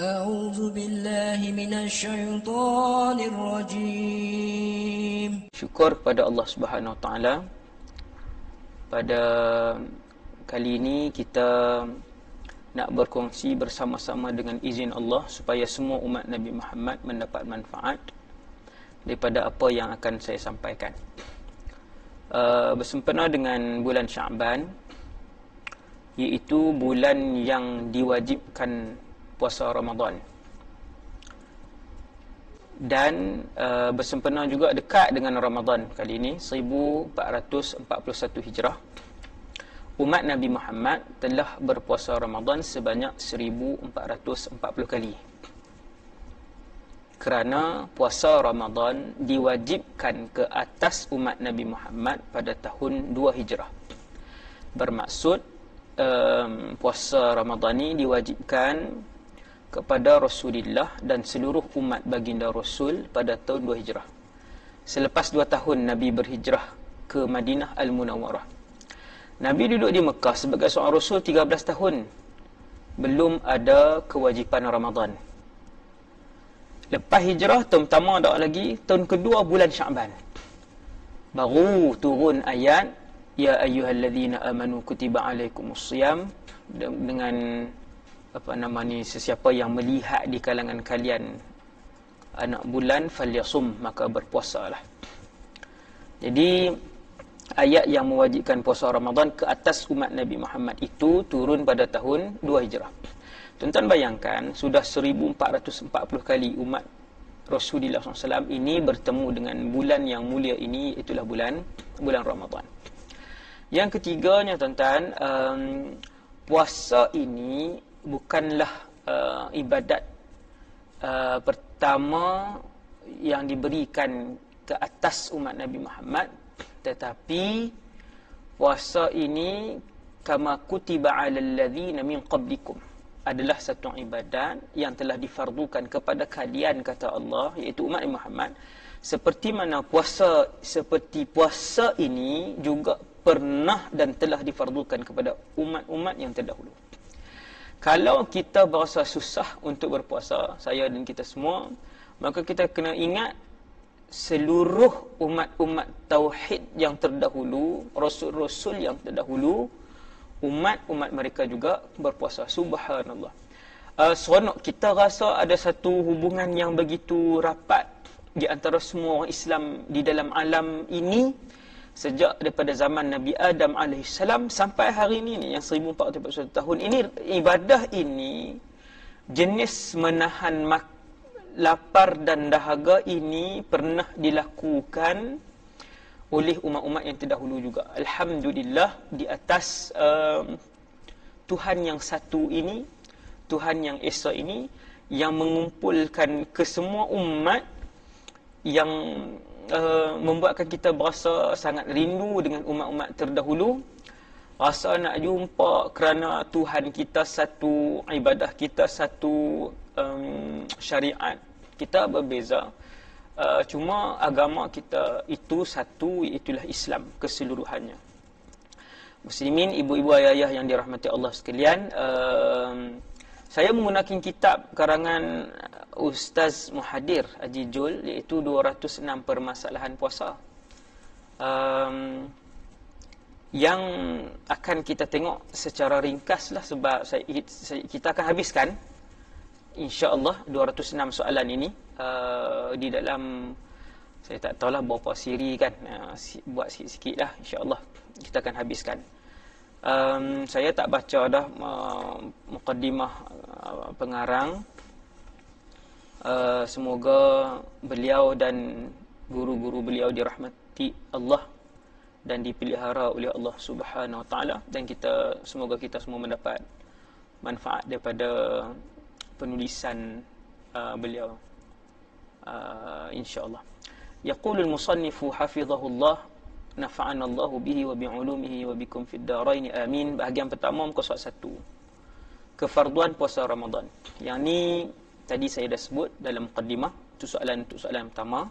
أعوذ بالله من الشيطان الرجيم. Syukur pada Allah Subhanahu Wa Taala. Pada kali ini kita nak berkongsi bersama-sama dengan izin Allah supaya semua umat Nabi Muhammad mendapat manfaat daripada apa yang akan saya sampaikan. Bersempena dengan bulan Syaban, iaitu bulan yang diwajibkan puasa Ramadan, dan bersempena juga dekat dengan Ramadan kali ini 1441 Hijrah, umat Nabi Muhammad telah berpuasa Ramadan sebanyak 1440 kali. Kerana puasa Ramadan diwajibkan ke atas umat Nabi Muhammad pada tahun 2 Hijrah. Bermaksud puasa Ramadan ini diwajibkan kepada Rasulullah dan seluruh umat baginda Rasul pada tahun 2 Hijrah. Selepas 2 tahun Nabi berhijrah ke Madinah Al-Munawwarah. Nabi duduk di Mekah sebagai seorang Rasul 13 tahun. Belum ada kewajipan Ramadan. Lepas hijrah, tahun pertama tak lagi, tahun kedua bulan Syaban, baru turun ayat ya ayyuhallazina amanu kutiba alaikumusiyam, dengan sesiapa yang melihat di kalangan kalian anak bulan falyasum, maka berpuasalah. Jadi ayat yang mewajibkan puasa Ramadan ke atas umat Nabi Muhammad itu turun pada tahun 2 Hijrah. Tuan-tuan bayangkan, sudah 1440 kali umat Rasulullah SAW ini bertemu dengan bulan yang mulia ini, itulah bulan Ramadan. Yang ketiganya, tuan-tuan, puasa ini bukanlah ibadat pertama yang diberikan ke atas umat Nabi Muhammad, tetapi puasa ini kama kutiba 'alal ladzina min qablikum, adalah satu ibadat yang telah difardukan kepada kalian, kata Allah, iaitu umat Muhammad, seperti mana puasa ini juga pernah dan telah difardukan kepada umat-umat yang terdahulu. Kalau kita berasa susah untuk berpuasa, saya dan kita semua, maka kita kena ingat seluruh umat-umat tauhid yang terdahulu, rasul-rasul yang terdahulu, umat-umat mereka juga berpuasa. Subhanallah. Seronok kita rasa ada satu hubungan yang begitu rapat di antara semua orang Islam di dalam alam ini, sejak daripada zaman Nabi Adam AS sampai hari ini yang 1441 tahun ini. Ibadah ini, jenis menahan lapar dan dahaga ini pernah dilakukan oleh umat-umat yang terdahulu juga. Alhamdulillah, di atas Tuhan yang satu ini, Tuhan yang Esa ini, yang mengumpulkan ke semua umat, yang membuatkan kita berasa sangat rindu dengan umat-umat terdahulu, rasa nak jumpa kerana Tuhan kita satu, ibadah kita satu, syariat kita berbeza, cuma agama kita itu satu, itulah Islam keseluruhannya. Muslimin, ibu-ibu, ayah yang dirahmati Allah sekalian, saya menggunakan kitab karangan Ustaz Muhadir Haji Jul, iaitu 206 permasalahan puasa, yang akan kita tengok secara ringkas lah, sebab kita akan habiskan insya-Allah 206 soalan ini di dalam, saya tak tahulah berapa siri kan, buat sikit-sikit lah, insya-Allah kita akan habiskan. Saya tak baca dah muqaddimah pengarang. Semoga beliau dan guru-guru beliau dirahmati Allah dan dipelihara oleh Allah Subhanahu Wa Taala, dan semoga kita semua mendapat manfaat daripada penulisan beliau, insya-Allah. Yaqulul musannifu hafizahullah nafa'ana Allahu bihi wa bi'ulumihi wa bikum fid darain amin. Bahagian pertama, muka surat 1, kefarduan puasa Ramadan. Yang ni tadi saya dah sebut dalam muqaddimah, itu soalan pertama.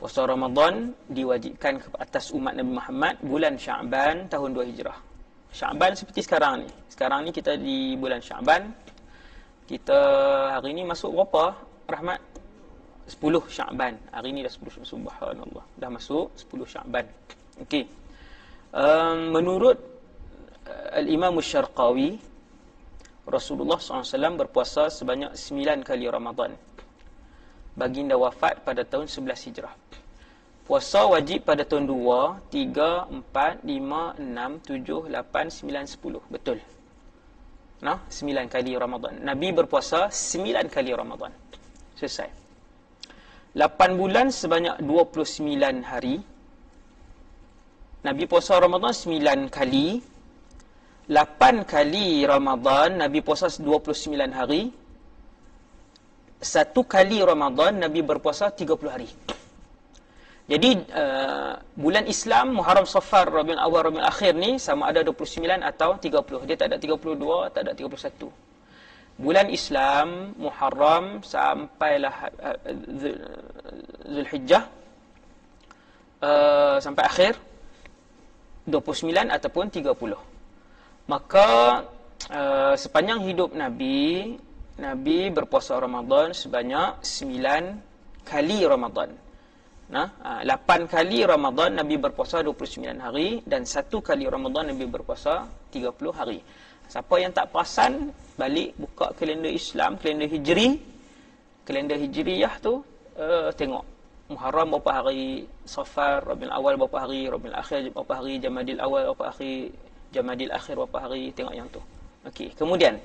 Puasa Ramadan diwajibkan ke atas umat Nabi Muhammad bulan Syaban tahun 2 Hijrah. Syaban seperti sekarang ni. Sekarang ni kita di bulan Syaban. Kita hari ni masuk berapa, Rahmat? 10 Sya'ban. Hari ni dah 10 Sya'ban. Subhanallah. Dah masuk 10 Sya'ban. Okey. Menurut Al-Imam Syarqawi, Rasulullah SAW berpuasa sebanyak 9 kali Ramadan. Baginda wafat pada tahun 11 Hijrah. Puasa wajib pada tahun 2, 3, 4, 5, 6, 7, 8, 9, 10. Betul. 9 kali Ramadan. Nabi berpuasa 9 kali Ramadan. Selesai. 8 bulan sebanyak 29 hari. Nabi puasa Ramadan 9 kali. 8 kali Ramadan Nabi puasa 29 hari. 1 kali Ramadan Nabi berpuasa 30 hari. Jadi bulan Islam Muharram, Safar, Rabiul Awal, Rabiul Akhir ni sama ada 29 atau 30. Dia tak ada 32, tak ada 31. Bulan Islam Muharram sampailah Zulhijjah sampai akhir 29 ataupun 30. Maka sepanjang hidup Nabi berpuasa Ramadan sebanyak 9 kali Ramadan. 8 kali Ramadan Nabi berpuasa 29 hari dan 1 kali Ramadan Nabi berpuasa 30 hari. Siapa yang tak perasan, balik buka kalender Islam, kalender Hijri. Kalender Hijriyah tu tengok Muharram berapa hari, Safar, Rabiul Awal berapa hari, Rabiul Akhir berapa hari, Jamadil Awal berapa hari, Jamadil Akhir berapa hari, tengok yang tu. Okey, kemudian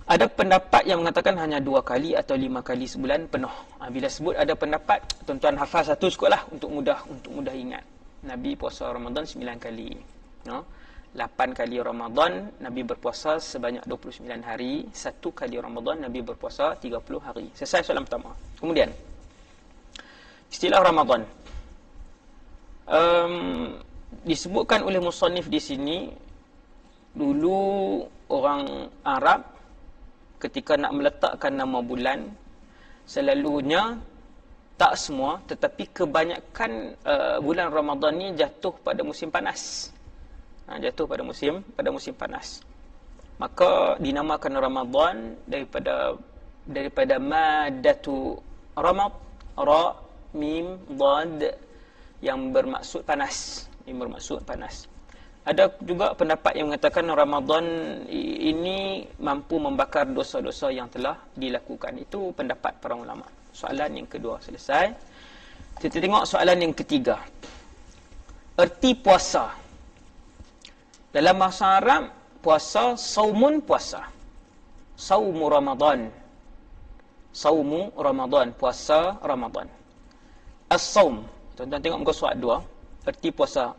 ada pendapat yang mengatakan hanya 2 kali atau 5 kali sebulan penuh. Bila sebut ada pendapat, tuan-tuan hafal satu cukuplah untuk mudah ingat. Nabi puasa Ramadan 9 kali. 8 kali Ramadan Nabi berpuasa sebanyak 29 hari. 1 kali Ramadan Nabi berpuasa 30 hari. Selesai soalan pertama. Kemudian istilah Ramadan. Disebutkan oleh musannif di sini, dulu orang Arab ketika nak meletakkan nama bulan, selalunya, tak semua, tetapi kebanyakan bulan Ramadan ni jatuh pada musim panas. Jatuh pada musim panas. Maka dinamakan Ramadan daripada madatu ramad, ra, mim, dad, yang bermaksud panas. Ada juga pendapat yang mengatakan Ramadan ini mampu membakar dosa-dosa yang telah dilakukan. Itu pendapat para ulama. Soalan yang kedua selesai. Kita tengok soalan yang ketiga. Erti puasa. Dalam bahasa Arab, puasa, saumun puasa. Saumu Ramadan. Saumu Ramadan, puasa Ramadan. As-saum. Tuan-tuan tengok muka surat 2. Erti puasa.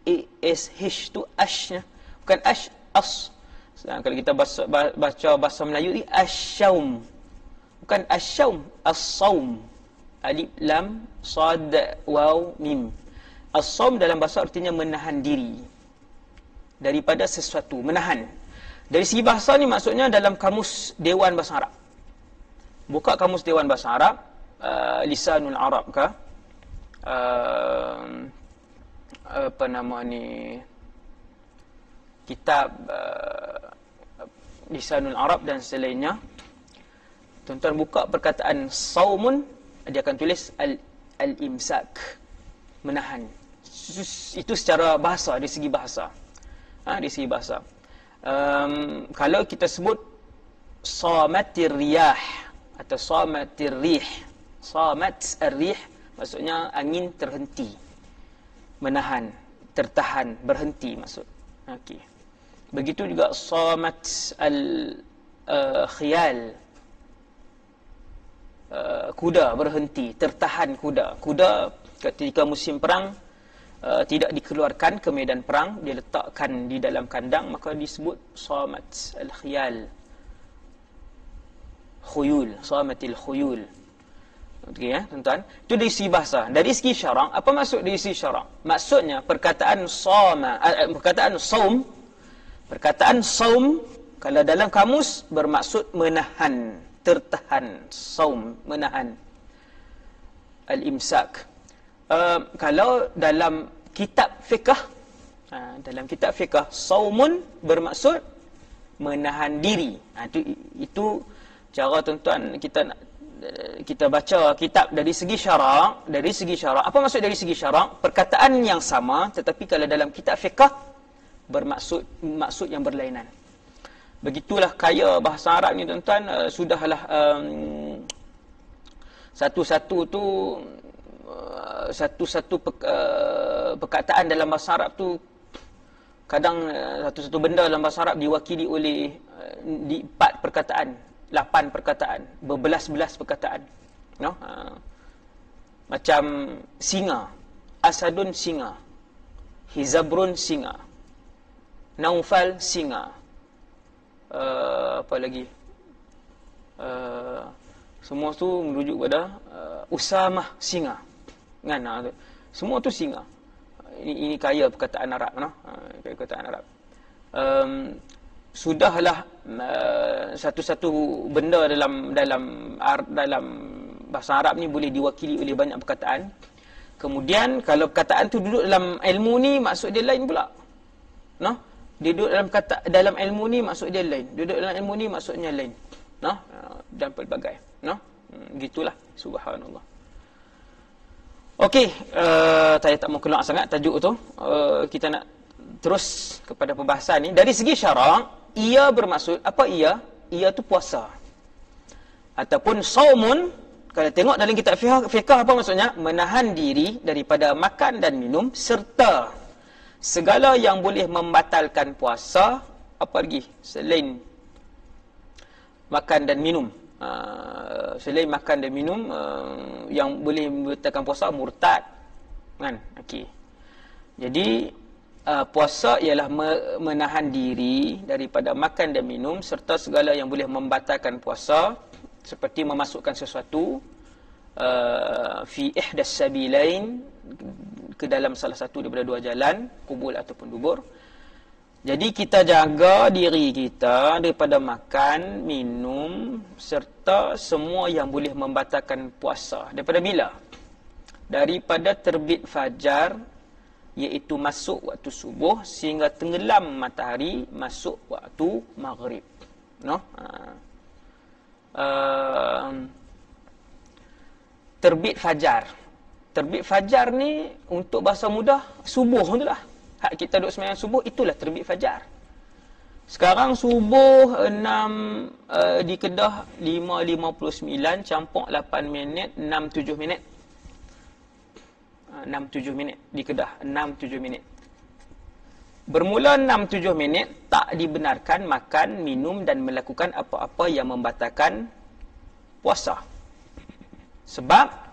H tu ashnya, bukan ash, as. Kalau kita baca bahasa Melayu ni asyaum, bukan asyaum, as-saum. Alif lam sad waw mim. As-saum dalam bahasa artinya menahan diri daripada sesuatu, menahan. Dari segi bahasa ni maksudnya dalam kamus Dewan Bahasa Arab. Buka kamus Dewan Bahasa Arab, Lisanul Arab ke, apa nama ni, kitab Lisanul Arab dan selainnya. Tuan-tuan buka perkataan saumun, dia akan tulis al-imsak, menahan. Itu secara bahasa, dari segi bahasa. Dari segi bahasa. Kalau kita sebut samatir riyah atau samatir rih, samat ar-rih maksudnya angin terhenti, menahan, tertahan, berhenti maksud. Okey. Begitu juga samat al-khiyal, kuda berhenti, tertahan kuda. Kuda ketika musim perang tidak dikeluarkan ke medan perang, dia letakkan di dalam kandang, maka disebut samat al-khiyal. Khuyul, samatil khuyul. Okey tuan-tuan. Itu dari segi bahasa. Dari segi syarak, apa maksud dari segi syarak? Maksudnya perkataan sama, perkataan saum, perkataan saum kalau dalam kamus bermaksud menahan, tertahan. Saum, menahan. Al-imsak. Kalau dalam kitab fiqh, saumun bermaksud menahan diri. Itu cara tuan-tuan kita baca kitab dari segi syarak. Apa maksud dari segi syarak? Perkataan yang sama, tetapi kalau dalam kitab fiqh maksud yang berlainan. Begitulah kaya bahasa Arab ni tuan-tuan. Sudahlah satu perkataan dalam bahasa Arab tu, kadang satu benda dalam bahasa Arab diwakili oleh di 4 perkataan, 8 perkataan, berbelas-belas perkataan. No? Macam singa, asadun singa, hizabrun singa, naufal singa, apa lagi? Semua tu merujuk pada Usamah singa. Kan? Semua tu singa. Ini kaya perkataan Arab, no? Kaya perkataan Arab. Sudahlah satu-satu benda dalam bahasa Arab ni boleh diwakili oleh banyak perkataan. Kemudian kalau perkataan tu duduk dalam ilmu ni, maksud dia lain pula. No? Dia duduk dalam ilmu ni, maksud dia lain. Duduk dalam ilmu ni, maksudnya lain. No? Dan pelbagai. No? Gitulah. Subhanallah. Okey, saya tak mau keluar sangat tajuk tu. Kita nak terus kepada perbahasan ni. Dari segi syarak, ia bermaksud, apa ia? Ia tu puasa. Ataupun saumun, kalau tengok dalam kitab fiqh apa maksudnya? Menahan diri daripada makan dan minum, serta segala yang boleh membatalkan puasa. Apa lagi? Selain makan dan minum. Selain makan dan minum, yang boleh membatalkan puasa, murtad. Kan? Okey. Jadi puasa ialah menahan diri daripada makan dan minum serta segala yang boleh membatalkan puasa, seperti memasukkan sesuatu fi ihdas sabilain, ke dalam salah satu daripada dua jalan, kubul ataupun dubur. Jadi kita jaga diri kita daripada makan, minum serta semua yang boleh membatalkan puasa. Daripada bila? Daripada terbit fajar, iaitu masuk waktu subuh, sehingga tenggelam matahari masuk waktu maghrib. No? Terbit fajar. Terbit fajar ni untuk bahasa mudah subuh tu lah. Hak kita duduk sembahyang subuh, itulah terbit fajar. Sekarang subuh 6 di Kedah 5.59 campur 8 minit 6-7 minit. 6-7 minit di Kedah, 6-7 minit. Bermula 6-7 minit tak dibenarkan makan, minum dan melakukan apa-apa yang membatalkan puasa. Sebab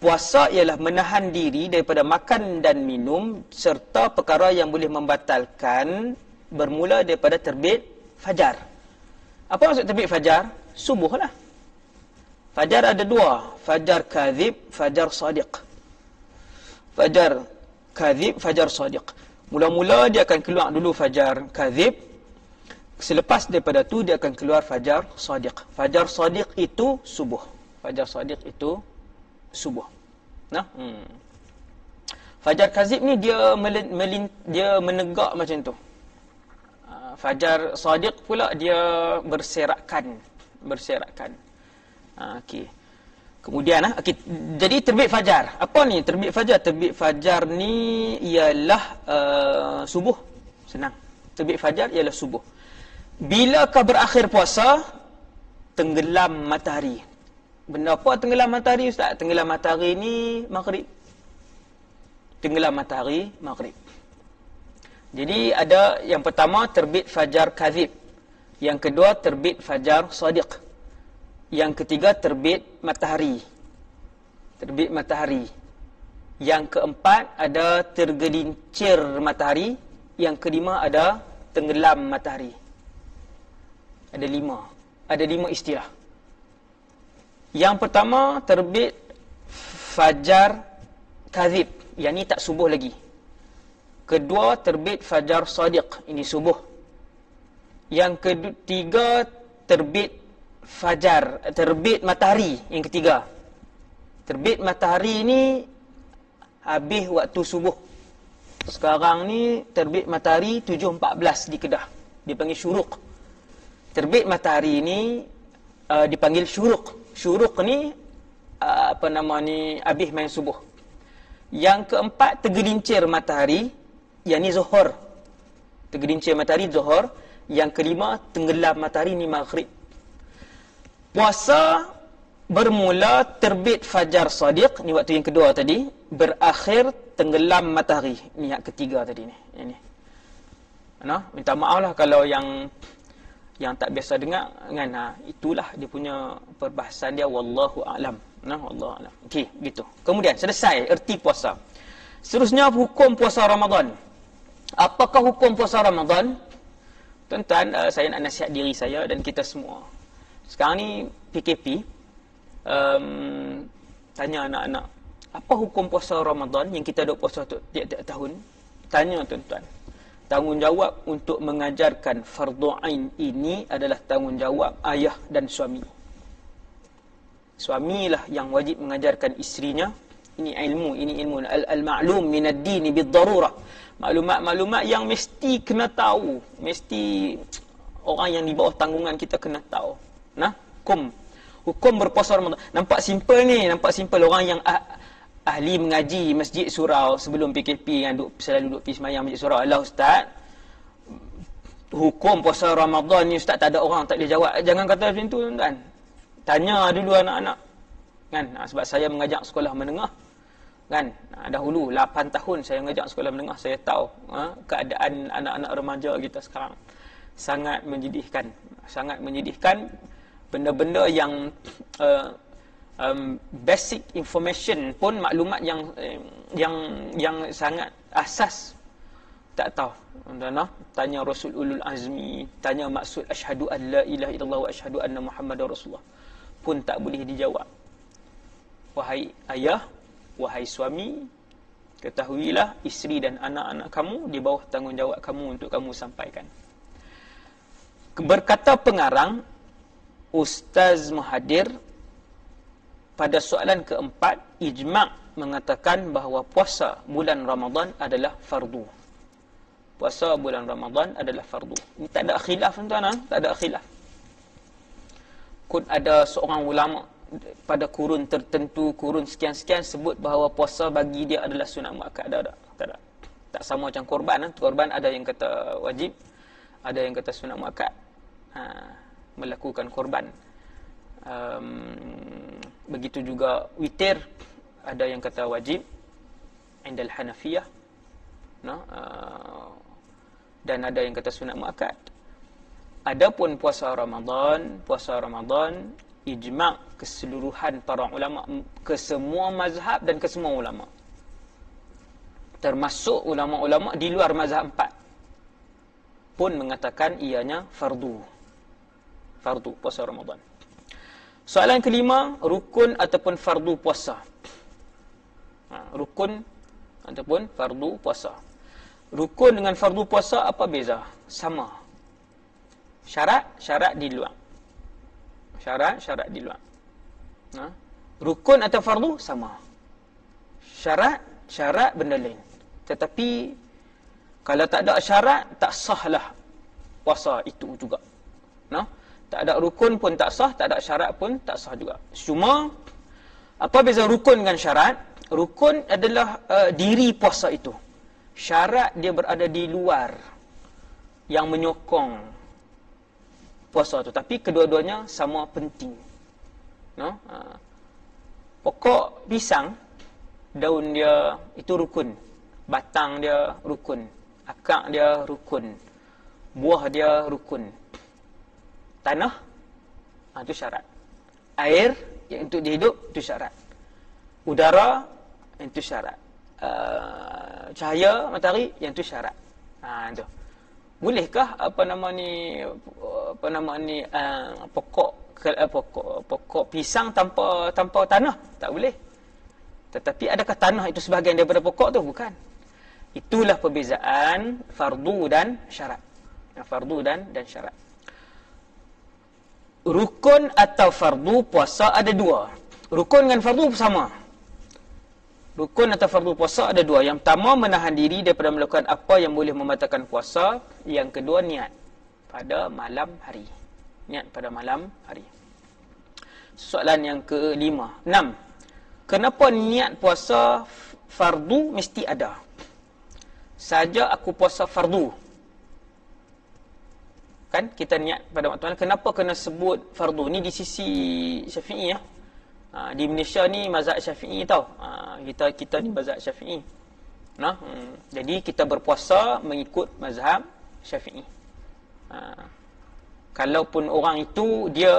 puasa ialah menahan diri daripada makan dan minum serta perkara yang boleh membatalkan, bermula daripada terbit fajar. Apa maksud terbit fajar? Subuh lah. Fajar ada dua. Fajar kadhib, fajar sadiq. Fajar kadhib, fajar sadiq. Mula-mula dia akan keluar dulu fajar kadhib. Selepas daripada tu dia akan keluar fajar sadiq. Fajar sadiq itu subuh. Fajar sadiq itu subuh. Nah, fajar kazib ni dia menegak macam tu. Fajar sadiq pula dia berserakan. Okey. Kemudian okay. Jadi terbit fajar. Apa ni terbit fajar? Terbit fajar ni ialah subuh. Senang. Terbit fajar ialah subuh. Bilakah berakhir puasa? Tenggelam matahari. Benda apa tenggelam matahari, Ustaz? Tenggelam matahari ni maghrib. Tenggelam matahari maghrib. Jadi ada yang pertama terbit fajar kazib. Yang kedua terbit fajar sadiq. Yang ketiga terbit matahari. Terbit matahari. Yang keempat ada tergelincir matahari. Yang kelima ada tenggelam matahari. Ada 5. Ada 5 istilah. Yang pertama terbit fajar kazib, yang ni tak subuh lagi. Kedua terbit fajar sadiq, ini subuh. Yang ketiga terbit matahari, yang ketiga. Terbit matahari ni habis waktu subuh. Sekarang ni terbit matahari 7.14 di Kedah. Dia panggil syuruk. Terbit matahari ni dipanggil syuruq. Syuruq ni habis main subuh. Yang keempat, tergelincir matahari, yakni zuhur. Tergelincir matahari zuhur. Yang kelima, tenggelam matahari ni maghrib. Puasa bermula terbit fajar sadiq, ni waktu yang kedua tadi, berakhir tenggelam matahari. Ni yang ketiga tadi ni. Ini. Minta maaf lah kalau yang tak biasa dengar kan, itulah dia punya perbahasan dia, wallahu a'lam. Wallahu a'lam. Okey, gitu. Kemudian selesai erti puasa. Seterusnya hukum puasa Ramadan. Apakah hukum puasa Ramadan? Tuan-tuan, saya nak nasihat diri saya dan kita semua. Sekarang ni PKP, tanya anak-anak, apa hukum puasa Ramadan yang kita duk puasa tiap-tiap tahun? Tanya tuan-tuan. Tanggungjawab untuk mengajarkan fardu ain ini adalah tanggungjawab ayah dan suami. Suamilah yang wajib mengajarkan isterinya. Ini ilmu al-ma'lum min ad-din bid-darurah. Maklumat-maklumat yang mesti kena tahu, mesti orang yang di bawah tanggungan kita kena tahu. Hukum berpuasa Ramadan. Nampak simple ni, orang yang ahli mengaji masjid surau sebelum PKP yang selalu duduk pergi semayang masjid surau. Allah ustaz, hukum puasa Ramadan ni ustaz tak ada orang tak boleh jawab. Jangan kata macam tu tuan. Tanya dulu anak-anak. Kan? Sebab saya mengajak sekolah menengah. Kan? Dahulu 8 tahun saya mengajak sekolah menengah, saya tahu keadaan anak-anak remaja kita sekarang. Sangat menyedihkan. Sangat menyedihkan. Benda-benda yang basic information pun, maklumat yang sangat asas tak tahu. Tanya Rasul Ulul Azmi, tanya maksud asyhadu an la ilaha illallah wa asyhadu anna Muhammadar Rasulullah pun tak boleh dijawab. Wahai ayah, wahai suami, ketahuilah isteri dan anak-anak kamu di bawah tanggungjawab kamu untuk kamu sampaikan. Berkata pengarang Ustaz Muhadir, pada soalan keempat, ijma' mengatakan bahawa puasa bulan Ramadan adalah fardu. Puasa bulan Ramadan adalah fardu. Ini tak ada khilaf tuan-tuan, tak ada khilaf. Kun ada seorang ulama pada kurun tertentu, kurun sekian-sekian, sebut bahawa puasa bagi dia adalah sunat muakkad. Tak ada. Tak sama macam korban. Korban ada yang kata wajib, ada yang kata sunat muakkad. Melakukan korban. Begitu juga witir, ada yang kata wajib indal Hanafiyah, dan ada yang kata sunat muakkad. Adapun puasa Ramadan ijma' keseluruhan para ulama, ke semua mazhab dan ke semua ulama, termasuk ulama-ulama di luar mazhab 4 pun mengatakan ianya fardu puasa Ramadan. Soalan kelima, rukun ataupun fardu puasa. Rukun ataupun fardu puasa. Rukun dengan fardu puasa apa beza? Sama. Syarat di luar. Syarat di luar. Rukun atau fardu sama. Syarat benda lain. Tetapi kalau tak ada syarat, tak sahlah puasa itu juga. Tak ada rukun pun tak sah, tak ada syarat pun tak sah juga. Cuma apa beza rukun dengan syarat? Rukun adalah diri puasa itu. Syarat dia berada di luar yang menyokong puasa itu. Tapi kedua-duanya sama penting. Pokok pisang, daun dia itu rukun, batang dia rukun, akar dia rukun, buah dia rukun. Tanah, itu syarat. Air yang untuk dihidup, itu syarat. Udara, itu syarat. Cahaya matahari, yang itu syarat. Itu. Bolehkah pokok pisang tanpa tanah? Tak boleh. Tetapi adakah tanah itu sebahagian daripada pokok tu? Bukan. Itulah perbezaan fardu dan syarat. Fardu dan syarat. Rukun atau fardu puasa ada dua. Rukun dengan fardu sama. Rukun atau fardu puasa ada dua. Yang pertama, menahan diri daripada melakukan apa yang boleh membatalkan puasa. Yang kedua, niat pada malam hari. Niat pada malam hari. Soalan yang kelima. 6. Kenapa niat puasa fardu mesti ada? Saja aku puasa fardu. Kan kita niat pada waktu mana, kenapa kena sebut fardu? Ni di sisi Syafi'i ya. Di Malaysia ni mazhab Syafi'i tau. Kita ni mazhab Syafi'i. Jadi kita berpuasa mengikut mazhab Syafi'i. Kalaupun orang itu dia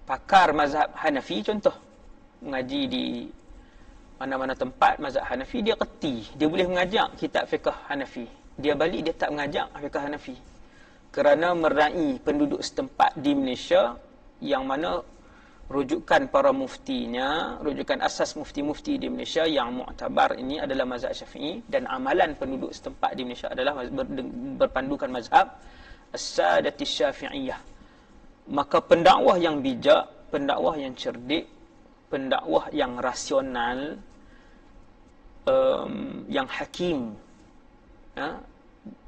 pakar mazhab Hanafi contoh, mengaji di mana-mana tempat mazhab Hanafi, dia reti, dia boleh mengajak kitab fiqh Hanafi. Dia balik dia tak mengajak fiqh Hanafi kerana meraih penduduk setempat di Malaysia yang mana rujukan para muftinya, rujukan asas mufti-mufti di Malaysia yang muktabar ini adalah mazhab Syafi'i, dan amalan penduduk setempat di Malaysia adalah berpandukan mazhab as-sadati Syafi'iyah. Maka pendakwah yang bijak, pendakwah yang cerdik, pendakwah yang rasional, yang hakim,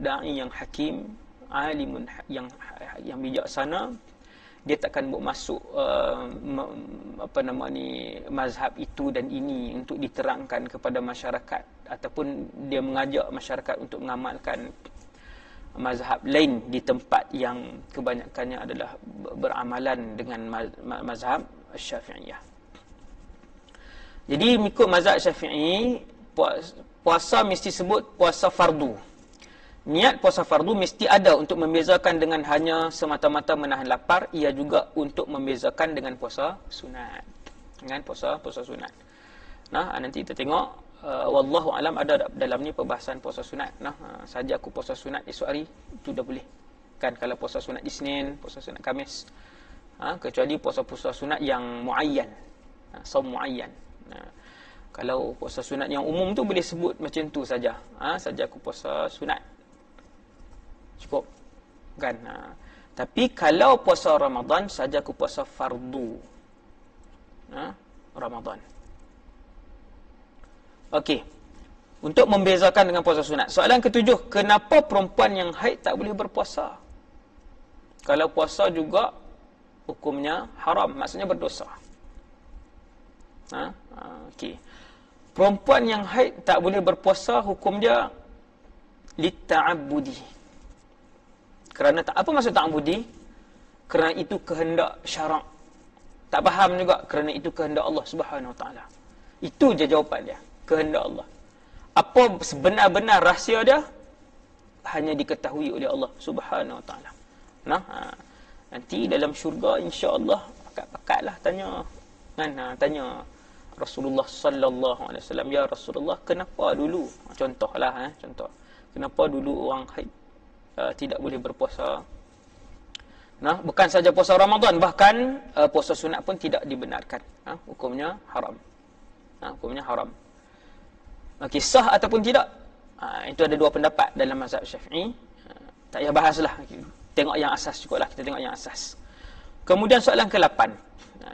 dai yang hakim, alimun yang bijaksana, dia takkan buat masuk mazhab itu dan ini untuk diterangkan kepada masyarakat, ataupun dia mengajak masyarakat untuk mengamalkan mazhab lain di tempat yang kebanyakannya adalah beramalan dengan mazhab Syafi'iyah. Jadi mengikut mazhab Syafi'i, puasa mesti sebut puasa fardu. Niat puasa fardu mesti ada untuk membezakan dengan hanya semata-mata menahan lapar. Ia juga untuk membezakan dengan puasa sunat. Dengan puasa sunat. Nanti kita tengok, wallahu alam, ada dalam ni perbahasan puasa sunat. Saja aku puasa sunat esok hari, itu dah boleh. Kan kalau puasa sunat Isnin, puasa sunat Khamis. Kecuali puasa-puasa sunat yang muayyan. Saum muayyan. Kalau puasa sunat yang umum tu boleh sebut macam tu saja. Saja aku puasa sunat. Cukup kan. Tapi kalau puasa Ramadan, saja aku puasa fardu Ramadan. Okey, untuk membezakan dengan puasa sunat. Soalan ke-7, kenapa perempuan yang haid tak boleh berpuasa? Kalau puasa juga hukumnya haram, maksudnya berdosa. Okey, perempuan yang haid tak boleh berpuasa, hukum dia litta'abbudi. Kerana apa maksud ta'budi? Kerana itu kehendak syarak. Tak faham juga, kerana itu kehendak Allah Subhanahu Wa Taala. Itu je jawapan dia, kehendak Allah. Apa sebenar-benar rahsia dia hanya diketahui oleh Allah Subhanahu Wa Taala. Nanti dalam syurga insya-Allah pakat-pakatlah tanya tanya Rasulullah sallallahu alaihi wasallam, ya Rasulullah, kenapa dulu, contohlah contoh, kenapa dulu orang haid tidak boleh berpuasa? Bukan saja puasa Ramadan, bahkan puasa sunat pun tidak dibenarkan. Hukumnya haram. Hukumnya haram. Sah ataupun tidak? Itu ada dua pendapat dalam mazhab Syafi'i. Tak payah bahaslah. Tengok yang asas cukuplah. Kita tengok yang asas. Kemudian soalan ke-8.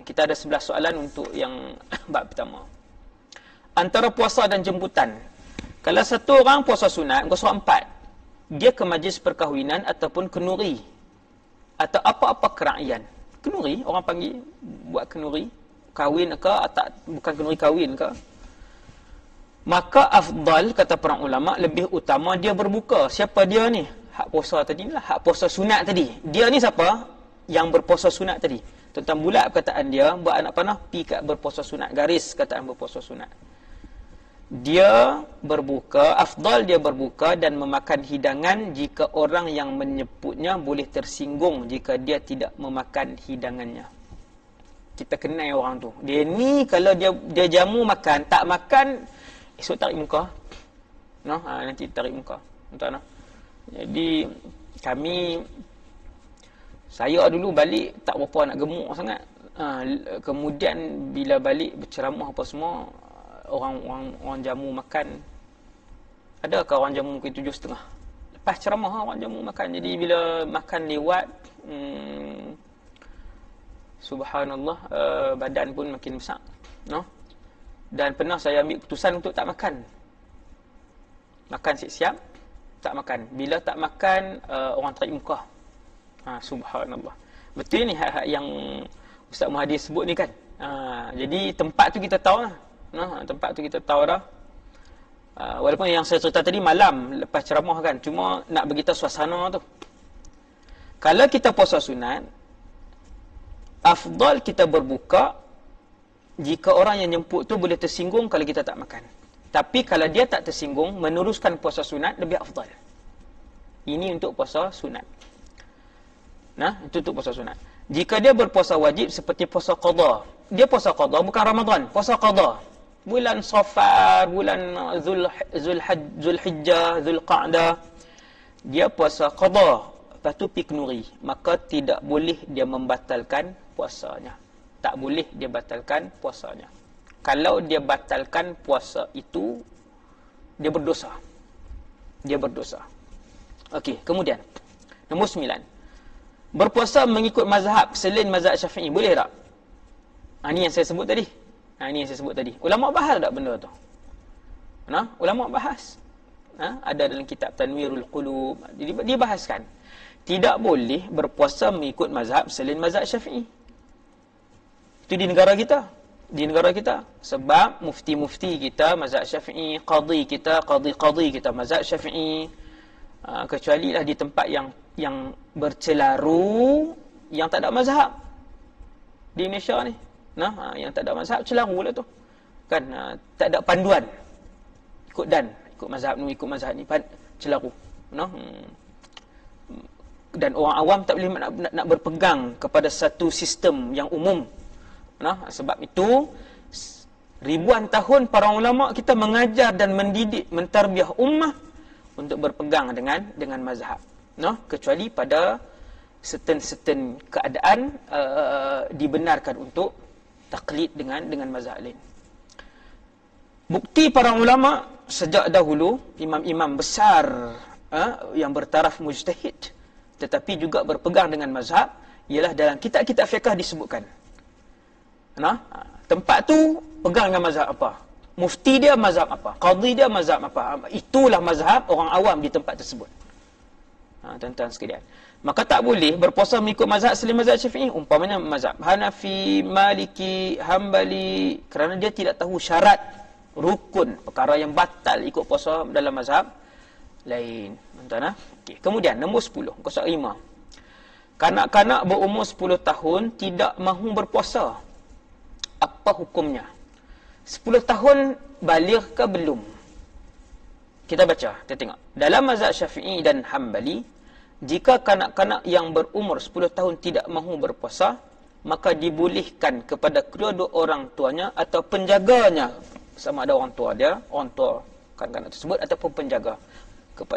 Kita ada 11 soalan untuk yang bab pertama. Antara puasa dan jemputan. Kalau satu orang puasa sunat, puasa 4, dia ke majlis perkahwinan ataupun kenuri atau apa-apa keraian. Kenuri, orang panggil buat kenuri, kahwin ke atau bukan kenuri kahwin ke, maka afdal, kata para ulama, lebih utama dia berbuka. Siapa dia ni? Hak puasa tadi lah, hak puasa sunat tadi. Dia ni siapa? Yang berpuasa sunat tadi. Tentang bulat perkataan dia, buat anak panah, pi kat berpuasa sunat, garis kataan berpuasa sunat. Dia berbuka, afdal dia berbuka dan memakan hidangan jika orang yang menyebutnya boleh tersinggung jika dia tidak memakan hidangannya. Kita kenal orang tu. Dia ni kalau dia jamu makan, tak makan, esok tarik muka. Nanti tarik muka. Entah. Jadi saya dulu balik tak berapa nak gemuk sangat. Kemudian bila balik berceramah apa semua, orang jamu makan. Adakah orang jamu mungkin 7.30? Lepas ceramah orang jamu makan. Jadi bila makan lewat, subhanallah, badan pun makin besar. Dan pernah saya ambil keputusan untuk tak makan. Makan siap-siap, tak makan. Bila tak makan, orang tarik muka. Subhanallah. Betul ni hak yang Ustaz Muhadi sebut ni kan. Jadi tempat tu kita tahu lah. Tempat tu kita tahu dah. Walaupun yang saya cerita tadi malam lepas ceramah kan, cuma nak beritahu suasana tu. Kalau kita puasa sunat, afdal kita berbuka jika orang yang jemput tu boleh tersinggung kalau kita tak makan. Tapi kalau dia tak tersinggung, meneruskan puasa sunat lebih afdal. Ini untuk puasa sunat. Itu untuk puasa sunat. Jika dia berpuasa wajib seperti puasa qada, dia puasa qada bukan Ramadan, puasa qada. Bulan Safar, bulan Zulhijjah, Zulqa'dah, dia puasa qada, lepas tu piknuri, maka tidak boleh dia membatalkan puasanya. Tak boleh dia batalkan puasanya. Kalau dia batalkan puasa itu, dia berdosa. Dia berdosa. Okey, kemudian nombor 9. Berpuasa mengikut mazhab selain mazhab Syafi'i, boleh tak? Ini yang saya sebut tadi. Ini yang saya sebut tadi. Ulama bahas tak benda tu? Ulama bahas. Ada dalam kitab Tanwirul Qulub. Dia bahaskan. Tidak boleh berpuasa mengikut mazhab selain mazhab Syafi'i. Itu di negara kita. Di negara kita. Sebab mufti-mufti kita mazhab Syafi'i, qadhi kita mazhab Syafi'i. Kecuali lah di tempat yang bercelaru, yang tak ada mazhab. Di Malaysia ni. Yang tak ada mazhab, celaru lah tu. Kan, tak ada panduan. Ikut mazhab ni, celaru. Dan orang awam tak boleh nak berpegang kepada satu sistem yang umum. Sebab itu, ribuan tahun para ulama kita mengajar dan mendidik, mentarbiah ummah untuk berpegang dengan mazhab. Kecuali pada certain keadaan dibenarkan untuk taklid dengan mazhab lain. Bukti para ulama sejak dahulu, imam-imam besar yang bertaraf mujtahid tetapi juga berpegang dengan mazhab, ialah dalam kitab-kitab fiqh disebutkan. Tempat tu pegang dengan mazhab apa? Mufti dia mazhab apa? Qadhi dia mazhab apa? Itulah mazhab orang awam di tempat tersebut. Tuan-tuan sekalian. Maka tak boleh berpuasa mengikut mazhab selain mazhab Syafi'i, umpamanya mazhab Hanafi, Maliki, Hambali, kerana dia tidak tahu syarat rukun perkara yang batal ikut puasa dalam mazhab lain. Tuan-tuan. Okey, kemudian nombor 10, muka surat 5. Kanak-kanak berumur 10 tahun tidak mahu berpuasa. Apa hukumnya? 10 tahun baligh ke belum? Kita baca, kita tengok. Dalam mazhab Syafi'i dan Hambali, jika kanak-kanak yang berumur 10 tahun tidak mahu berpuasa, maka dibolehkan kepada kedua-dua orang tuanya atau penjaganya, sama ada orang tua dia, orang tua kanak-kanak tersebut ataupun penjaga.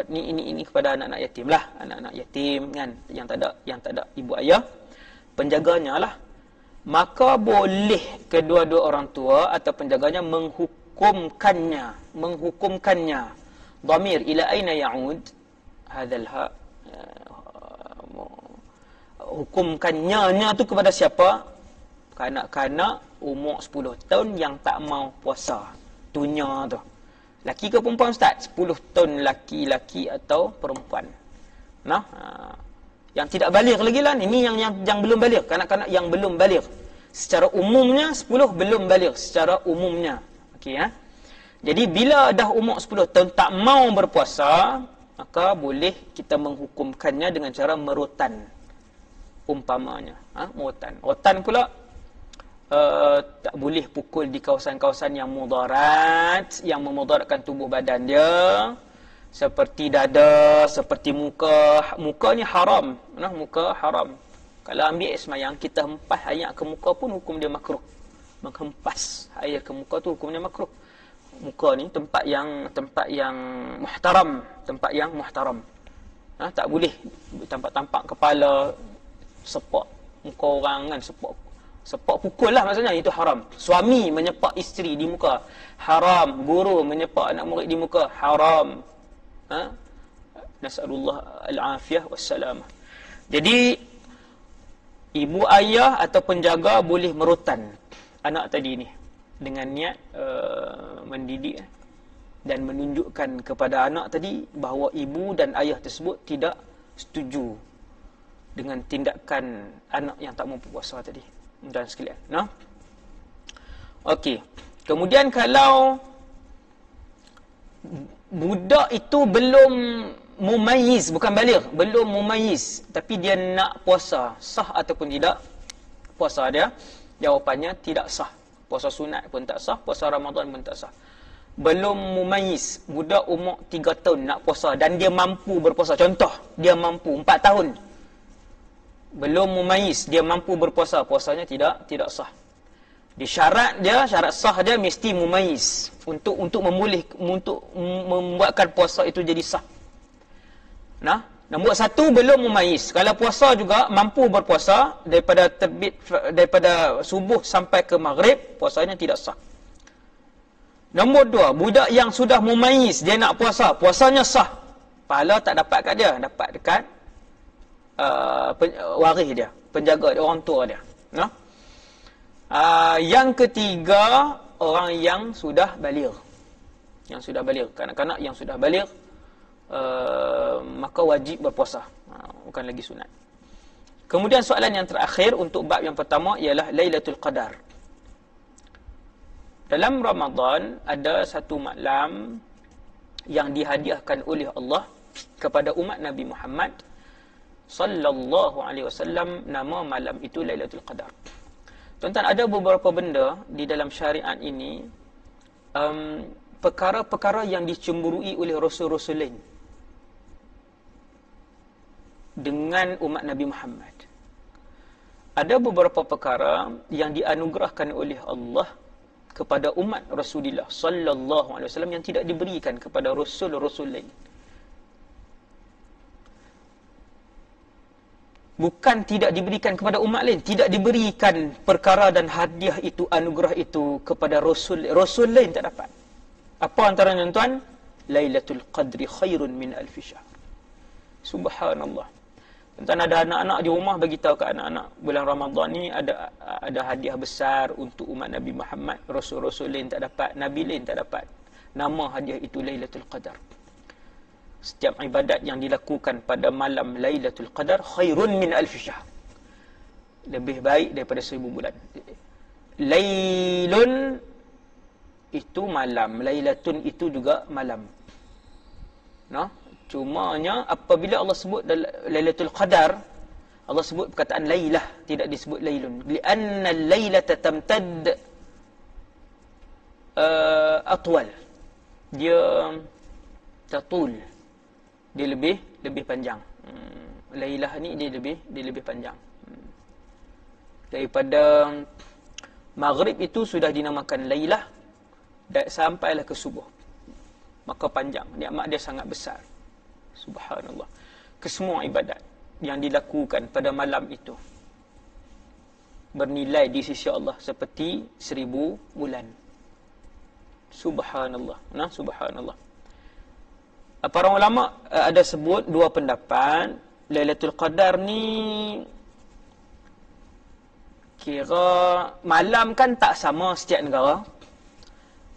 Ini kepada anak-anak yatim lah, anak-anak yatim kan, yang tak ada ibu ayah, penjaganya lah. Maka boleh kedua-dua orang tua atau penjaganya menghukumkannya. Dhamir ila aina ya'ud? Hadzal ha, hukumkannya tu kepada siapa? Kanak-kanak umur 10 tahun yang tak mau puasa. Dunia tu. Laki ke perempuan ustaz? 10 tahun laki-laki atau perempuan. Yang tidak baligh lagi lah. Ini yang belum baligh. Kanak-kanak yang belum baligh. Secara umumnya 10 belum baligh. Secara umumnya. Okey ya. Jadi bila dah umur 10 tahun tak mau berpuasa, maka boleh kita menghukumkannya dengan cara merotan. Umpamanya. Merotan. Rotan pula tak boleh pukul di kawasan-kawasan yang mudarat, yang memudaratkan tubuh badan dia, seperti dada, seperti muka. Muka ni haram. Muka haram. Kalau ambil air semayang, kita hempas air ke muka pun hukum dia makruh. Menghempas air ke muka tu hukum dia makruh. Muka ni tempat yang muhtaram, tempat yang muhtaram. Tak boleh tampak kepala, sepak muka orang kan, sepak pukul lah maksudnya, itu haram. Suami menyepak isteri di muka, haram. Guru menyepak anak murid di muka, haram. Nas'alullah al-afiyah wassalamah. Jadi ibu ayah atau penjaga boleh merotan anak tadi ni dengan niat mendidik dan menunjukkan kepada anak tadi bahawa ibu dan ayah tersebut tidak setuju dengan tindakan anak yang tak mampu puasa tadi. Dan sekalian, no? Okey. Kemudian kalau budak itu belum mumayyiz, bukan baligh, belum mumayyiz, tapi dia nak puasa, sah ataupun tidak puasa dia? Jawapannya tidak sah. Puasa sunat pun tak sah, puasa Ramadan pun tak sah. Belum mumayyiz, budak umur 3 tahun nak puasa dan dia mampu berpuasa. Contoh, dia mampu 4 tahun. Belum mumayyiz, dia mampu berpuasa, puasanya tidak sah. Di syarat sah dia mesti mumayyiz untuk membuatkan puasa itu jadi sah. Nah, nombor 1 belum mumayyiz. Kalau puasa juga mampu berpuasa daripada subuh sampai ke maghrib, puasanya tidak sah. Nombor 2, budak yang sudah mumayyiz, dia nak puasa, puasanya sah. Pahala tak dapat kat dia, dapat dekat waris dia, penjaga dia, orang tua dia. Nah. Yang ketiga, orang yang sudah baligh. Yang sudah baligh, kanak-kanak yang sudah baligh, maka wajib berpuasa, bukan lagi sunat. Kemudian soalan yang terakhir untuk bab yang pertama ialah Lailatul Qadar. Dalam Ramadan ada satu malam yang dihadiahkan oleh Allah kepada umat Nabi Muhammad sallallahu alaihi wasallam, nama malam itu Lailatul Qadar. Tuan-tuan, ada beberapa benda di dalam syariat ini, perkara-perkara yang dicemburui oleh rasul-rasul lain dengan umat Nabi Muhammad. Ada beberapa perkara yang dianugerahkan oleh Allah kepada umat Rasulullah sallallahu alaihi wasallam yang tidak diberikan kepada rasul-rasul lain. Bukan tidak diberikan kepada umat lain, tidak diberikan perkara dan hadiah itu, anugerah itu kepada rasul lain tak dapat. Apa antaranya, tuan? Lailatul Qadri khairun min alfi syahr. Subhanallah. Tuan ada anak-anak di rumah, bagi tahu ke anak-anak, bulan Ramadan ni ada hadiah besar untuk umat Nabi Muhammad. Rasul-rasul lain tak dapat, nabi lain tak dapat. Nama hadiah itu Lailatul Qadar. Setiap ibadat yang dilakukan pada malam Lailatul Qadar khairun min alfi syahr, lebih baik daripada 1000 bulan. Lailun itu malam, lailatun itu juga malam. Nah, cumanya apabila Allah sebut Lailatul Qadar, Allah sebut perkataan lailah, tidak disebut lailun. Lianna al-lailata tamtad atwal. Dia tatul. Dia lebih panjang. Lailah ni dia lebih panjang. Daripada maghrib itu sudah dinamakan lailah sampailah ke subuh. Maka panjang, nikmat dia sangat besar. Subhanallah. Kesemua ibadat yang dilakukan pada malam itu bernilai di sisi Allah seperti 1000 bulan. Subhanallah. Nah, subhanallah. Para ulama ada sebut dua pendapat. Lailatul Qadar ni kira malam kan tak sama setiap negara.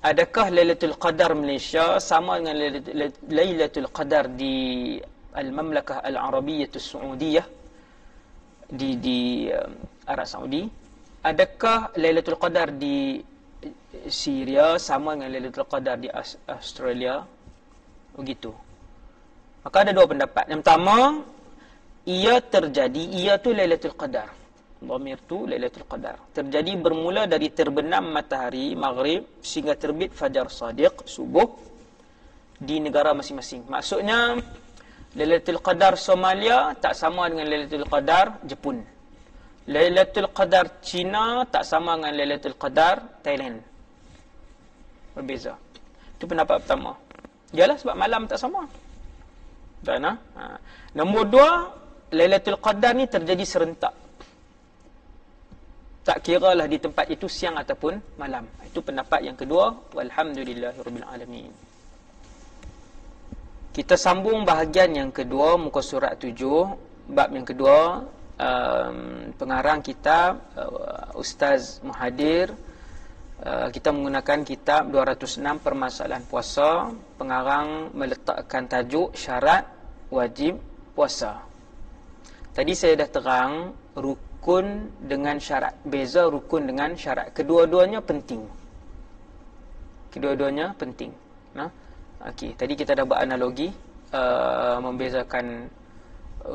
Adakah Lailatul Qadar Malaysia sama dengan Lailatul Qadar di Al-Mamlakah Al-Arabiyyah As-Saudiyah di Arab Saudi? Adakah Lailatul Qadar di Syria sama dengan Lailatul Qadar di Australia? Begitu. Maka ada dua pendapat. Yang pertama, ia tu Lailatul Qadar. Dhamir tu Lailatul Qadar. Terjadi bermula dari terbenam matahari maghrib sehingga terbit fajar sadiq subuh di negara masing-masing. Maksudnya Lailatul Qadar Somalia tak sama dengan Lailatul Qadar Jepun. Lailatul Qadar China tak sama dengan Lailatul Qadar Thailand. Berbeza. Itu pendapat pertama. Yalah sebab malam tak sama. Dan nombor 2, Lailatul Qadar ni terjadi serentak. Tak kiralah di tempat itu siang ataupun malam. Itu pendapat yang kedua. Walhamdulillahirabbil alamin. Kita sambung bahagian yang kedua, muka surat 7, bab yang kedua. Pengarang kitab Ustaz Muhadir. Kita menggunakan kitab 206 permasalahan puasa. Pengarang meletakkan tajuk syarat wajib puasa. Tadi saya dah terang rukun dengan syarat. Beza rukun dengan syarat. Kedua-duanya penting. Kedua-duanya penting. Nah, okey, tadi kita dah beranalogi membezakan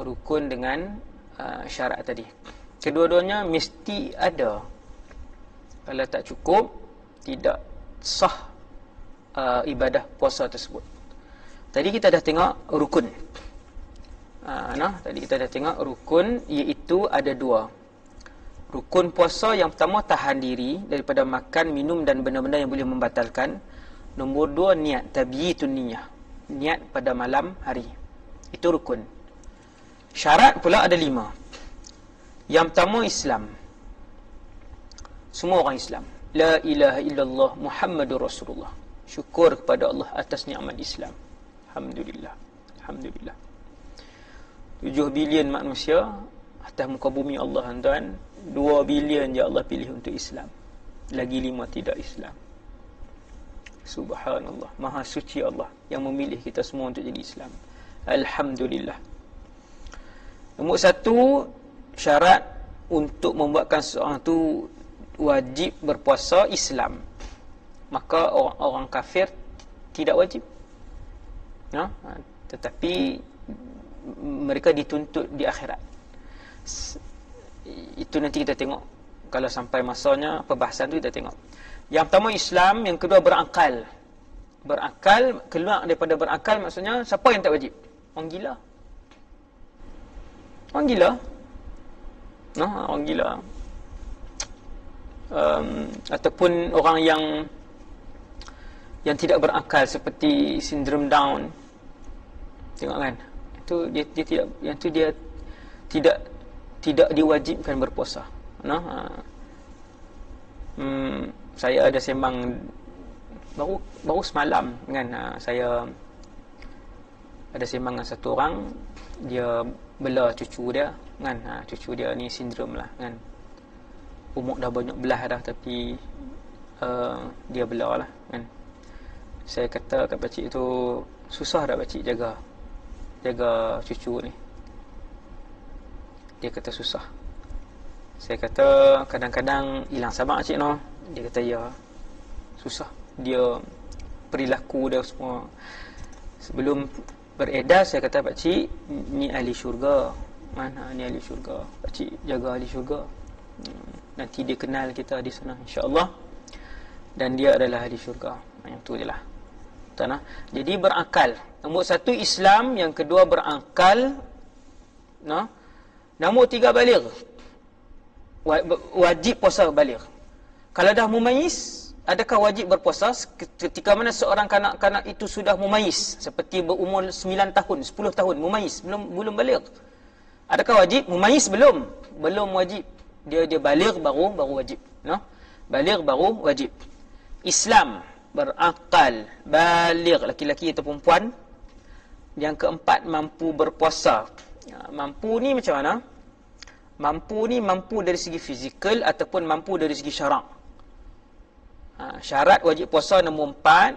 rukun dengan syarat tadi. Kedua-duanya mesti ada. Kalau tak cukup, tidak sah ibadah puasa tersebut. Tadi kita dah tengok rukun. Tadi kita dah tengok rukun, iaitu ada dua. Rukun puasa yang pertama tahan diri daripada makan, minum dan benda-benda yang boleh membatalkan. Nombor dua, niat, tabyitun niyah. Niat pada malam hari. Itu rukun. Syarat pula ada 5. Yang pertama Islam. Semua orang Islam. La ilaha illallah Muhammadur Rasulullah. Syukur kepada Allah atas nikmat Islam. Alhamdulillah. Alhamdulillah. 7 bilion manusia atas muka bumi Allah, tuan. 2 bilion je Allah pilih untuk Islam. Lagi 5 tidak Islam. Subhanallah. Maha suci Allah yang memilih kita semua untuk jadi Islam. Alhamdulillah. Nombor 1, syarat untuk membuatkan seorang tu wajib berpuasa Islam. Maka orang kafir tidak wajib. Tetapi mereka dituntut di akhirat. Itu nanti kita tengok. Kalau sampai masanya perbahasan tu kita tengok. Yang pertama Islam, yang kedua berakal. Berakal, keluar daripada berakal maksudnya siapa yang tak wajib? Orang gila. Orang gila. Orang gila. Ataupun orang yang tidak berakal seperti sindrom Down. Tengok kan? Dia tidak diwajibkan berpuasa. Saya ada sembang baru semalam kan, saya ada sembang dengan satu orang, dia bela cucu dia kan, cucu dia ni sindrom lah kan, umur dah banyak belah dah, tapi dia bela lah kan. Saya kata kat pakcik tu, susah dah pakcik jaga cucu ni? Dia kata susah. Saya kata kadang-kadang hilang sabar cik no. Dia kata ya, susah. Dia perilaku dia semua. Sebelum beredar saya kata pakcik, ni ahli syurga. Mana ni ahli syurga? Pakcik jaga ahli syurga. Nanti dia kenal kita di sana insya-Allah. Dan dia adalah ahli syurga. Yang tu je lah. Jadi berakal. Nombor 1 Islam, yang kedua berakal. Nombor 3 baligh. Wajib puasa baligh. Kalau dah mumayyiz, adakah wajib berpuasa ketika mana seorang kanak-kanak itu sudah mumayyiz, seperti berumur 9 tahun, 10 tahun, mumayyiz, belum baligh. Adakah wajib? Mumayyiz belum wajib. Dia baligh baru wajib. Baligh baru wajib. Islam, berakal, baligh, laki-laki atau perempuan. Yang keempat, mampu berpuasa. Mampu ni macam mana? Mampu ni mampu dari segi fizikal ataupun mampu dari segi syarak. Syarat wajib puasa nombor 4,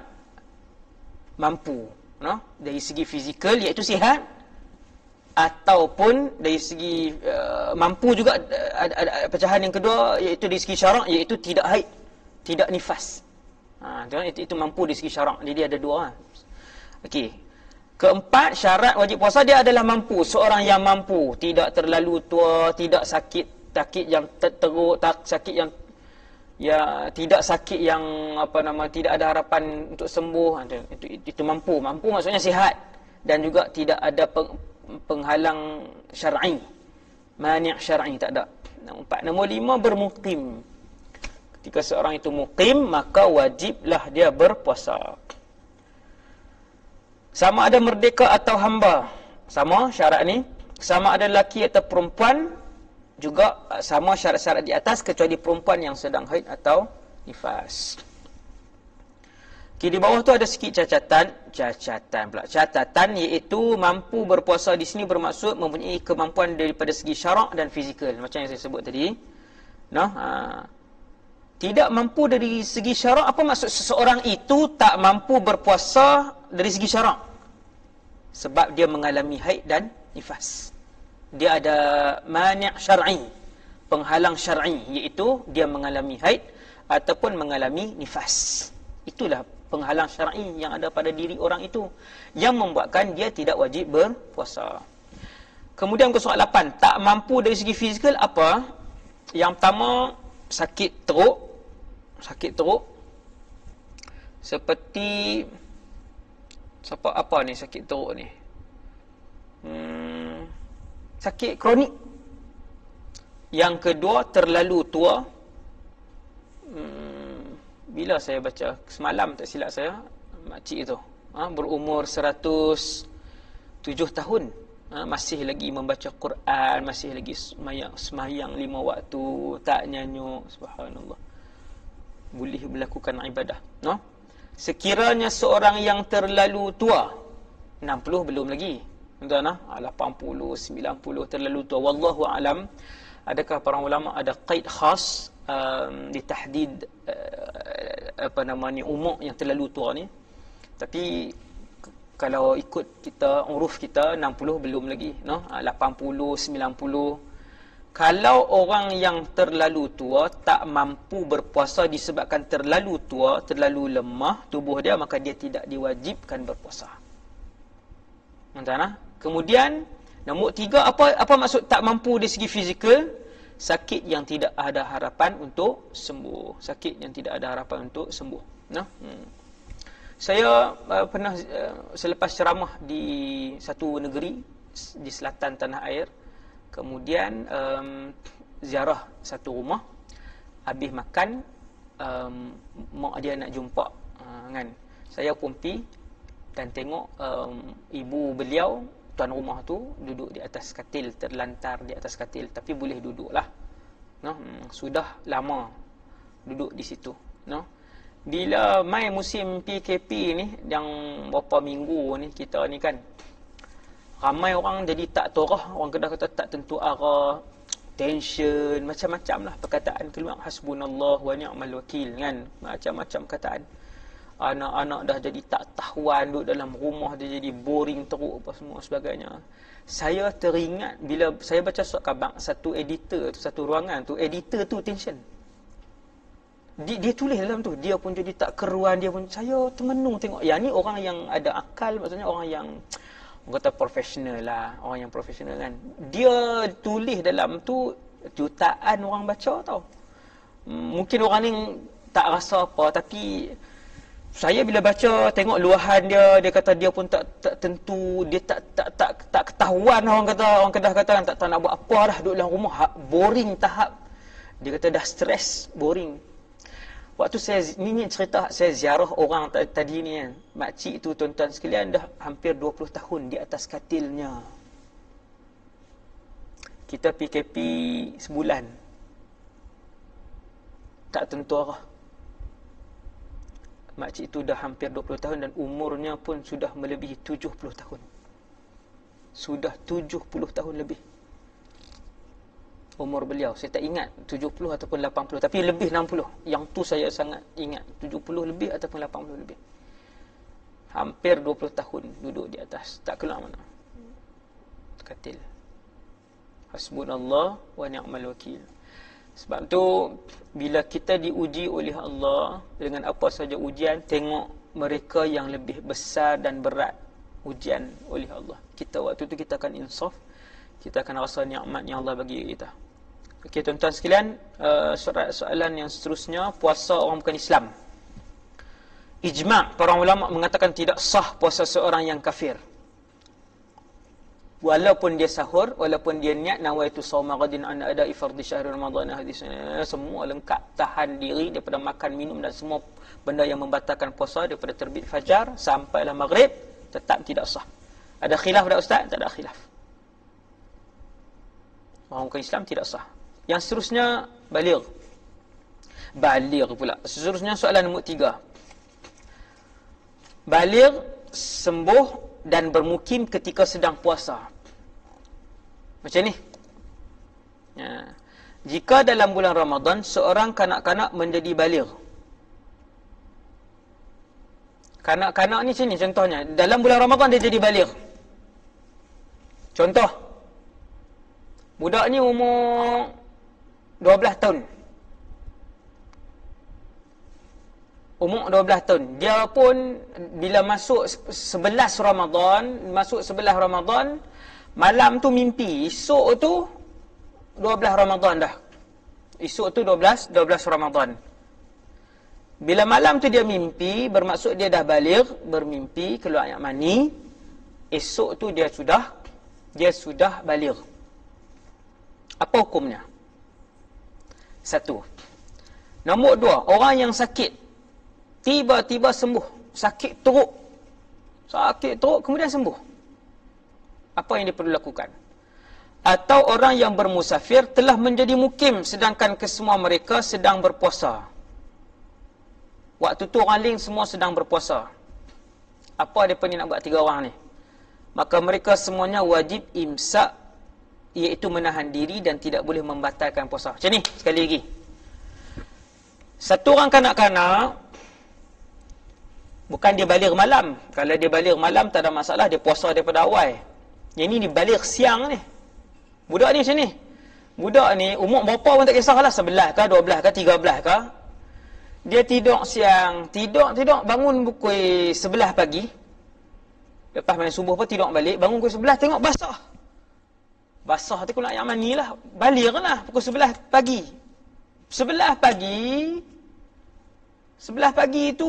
mampu. Dari segi fizikal iaitu sihat, ataupun dari segi mampu juga ada pecahan yang kedua iaitu dari segi syarak, iaitu tidak haid, tidak nifas. Itu mampu dari segi syarak. Jadi ada 2. Okey. Keempat, syarat wajib puasa dia adalah mampu. Seorang yang mampu, tidak terlalu tua, tidak sakit yang teruk, sakit yang tidak sakit yang tidak ada harapan untuk sembuh. Itu mampu. Mampu maksudnya sihat dan juga tidak ada penghalang syar'i. Mani' syar'i tak ada. Nombor 5, bermukim. Ketika seorang itu mukim, maka wajiblah dia berpuasa. Sama ada merdeka atau hamba, sama syarat ni. Sama ada lelaki atau perempuan, juga sama syarat-syarat di atas, kecuali perempuan yang sedang haid atau nifas. Di bawah tu ada sikit catatan, iaitu mampu berpuasa di sini bermaksud mempunyai kemampuan daripada segi syarak dan fizikal, macam yang saya sebut tadi. Tidak mampu dari segi syarak, apa maksud seseorang itu tak mampu berpuasa dari segi syarak? Sebab dia mengalami haid dan nifas. dia ada mani' syar'i, penghalang syar'i, iaitu dia mengalami haid ataupun mengalami nifas. Itulah penghalang syar'i yang ada pada diri orang itu yang membuatkan dia tidak wajib berpuasa. Kemudian ke soal 8, tak mampu dari segi fizikal apa? Yang pertama, sakit teruk. Sakit teruk seperti apa ni sakit teruk ni? Sakit kronik. Yang kedua, terlalu tua. Bila saya baca semalam, tak silap saya, makcik tu berumur 107 tahun, masih lagi membaca Quran, masih lagi semayang 5 waktu, tak nyanyuk. Subhanallah, boleh melakukan ibadah, no? Sekiranya seorang yang terlalu tua, 60 belum lagi, tuan-tuan, 80, 90 terlalu tua, wallahu alam. Adakah para ulama ada qaid khas ditahdid umur yang terlalu tua ni? Tapi kalau ikut kita, uruf kita, 60 belum lagi, no? 80, 90. Kalau orang yang terlalu tua tak mampu berpuasa disebabkan terlalu tua, terlalu lemah tubuh dia, maka dia tidak diwajibkan berpuasa. Kemudian nombor 3, apa maksud tak mampu dari segi fizikal? Sakit yang tidak ada harapan untuk sembuh. Sakit yang tidak ada harapan untuk sembuh. Nah, saya pernah selepas ceramah di satu negeri di selatan tanah air, kemudian ziarah satu rumah, habis makan, mak dia nak jumpa kan. Saya pun pergi dan tengok ibu beliau, tuan rumah tu, duduk di atas katil, terlantar di atas katil, tapi boleh duduk lah, no? Sudah lama duduk di situ, no? Bila mai musim PKP ni, yang berapa minggu ni, kita ni kan, ramai orang jadi tak torah. Orang Kedah kata tak tentu arah, tension, macam-macam lah perkataan keluar. Hasbunallah wa ni'mal wakil, kan? Macam-macam perkataan. Anak-anak dah jadi tak tahuan, duduk dalam rumah dia jadi boring teruk, apa semua sebagainya. Saya teringat bila saya baca surat khabar, satu editor tu, satu ruangan tu, editor tu tension. Dia tulis dalam tu, dia pun jadi tak keruan, dia pun, saya termenung tengok. Yang ni orang yang ada akal, maksudnya orang yang, orang kata profesional lah, orang yang profesional kan. Dia tulis dalam tu, jutaan orang baca tau. Mungkin orang ni tak rasa apa, tapi saya bila baca, tengok luahan dia kata dia pun tak tentu, dia tak ketahuan, orang Kedah kata kan, tak tahu nak buat apa dah, duduk dalam rumah, boring tahap. Dia kata dah stres, boring. Waktu saya, ni cerita saya ziarah orang tadi ni kan, makcik tu, tuan-tuan sekalian, dah hampir 20 tahun di atas katilnya. Kita PKP sebulan, tak tentu arah. Makcik itu dah hampir 20 tahun dan umurnya pun sudah melebihi 70 tahun. Sudah 70 tahun lebih umur beliau. Saya tak ingat 70 ataupun 80, tapi lebih 60. Yang tu saya sangat ingat, 70 lebih ataupun 80 lebih. Hampir 20 tahun duduk di atas, tak keluar mana. Katil. Hasbunallah wa ni'mal wakil. Sebab tu bila kita diuji oleh Allah dengan apa saja ujian, tengok mereka yang lebih besar dan berat ujian oleh Allah. Kita waktu tu kita akan insaf, kita akan rasa nikmat yang Allah bagi kita. Okey tuan-tuan sekalian, soalan yang seterusnya, puasa orang bukan Islam. Ijma' para ulama mengatakan tidak sah puasa seorang yang kafir. Walaupun dia sahur, walaupun dia niat nawaitu shauma ghadin an ada'i fardhi syahr Ramadan hadis, semua lengkap, tahan diri daripada makan, minum dan semua benda yang membatalkan puasa daripada terbit fajar sampailah maghrib, tetap tidak sah. Ada khilaf tak ustaz? Tak ada khilaf. Orang bukan Islam tidak sah. Yang seterusnya, baligh. Baligh pula. Seterusnya soalan nombor 3. Baligh sembuh dan bermukim ketika sedang puasa. Macam ni. Ya. Jika dalam bulan Ramadan seorang kanak-kanak menjadi baligh. Kanak-kanak ni macam ni contohnya. Dalam bulan Ramadan dia jadi baligh. Contoh. Budak ni umur 12 tahun. Umur 12 tahun. Dia pun bila masuk 11 Ramadan, malam tu mimpi. Esok tu 12 Ramadan dah. Esok tu 12 Ramadan. Bila malam tu dia mimpi, bermaksud dia dah baligh, bermimpi keluar air mani. Esok tu dia sudah baligh. Apa hukumnya? Satu. Nombor dua, orang yang sakit tiba-tiba sembuh, sakit teruk kemudian sembuh. Apa yang dia perlu lakukan? Atau orang yang bermusafir telah menjadi mukim sedangkan kesemua mereka sedang berpuasa. Waktu tu orang lain semua sedang berpuasa. Apa mereka ni nak buat 3 orang ni? Maka mereka semuanya wajib imsak, iaitu menahan diri dan tidak boleh membatalkan puasa. Macam ni, sekali lagi. Satu orang kanak-kanak, bukan dia baligh malam. Kalau dia baligh malam tak ada masalah, dia puasa daripada awal. Yang ni dia baligh siang ni. Budak ni macam ni. Budak ni umur berapa pun tak kisahlah, 11 ke, 12 ke, 13 ke. Dia tidur siang, tidur bangun pukul 11 pagi. Lepas main subuh pun tidur balik, bangun pukul 11 tengok basah. Basah tu kena air mani lah. Baligh lah pukul 11 pagi. 11 pagi tu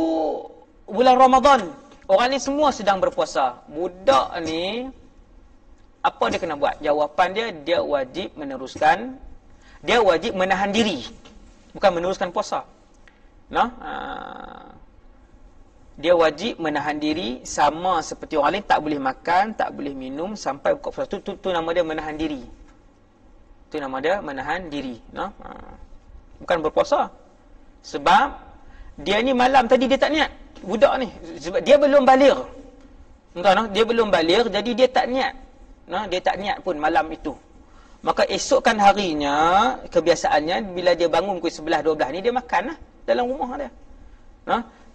bulan Ramadan. Orang ni semua sedang berpuasa. Budak ni, apa dia kena buat? Jawapan dia wajib meneruskan. Dia wajib menahan diri. Bukan meneruskan puasa. Dia wajib menahan diri, sama seperti orang lain, tak boleh makan, tak boleh minum sampai buka puasa. Tu nama dia menahan diri. Tu nama dia menahan diri. Bukan berpuasa. Sebab dia ni malam tadi dia tak niat. Budak ni sebab dia belum baligh. Dia belum baligh, jadi dia tak niat. Dia tak niat pun malam itu. Maka esokkan harinya, kebiasaannya bila dia bangun pukul 11 12 ni dia makan lah dalam rumah dia.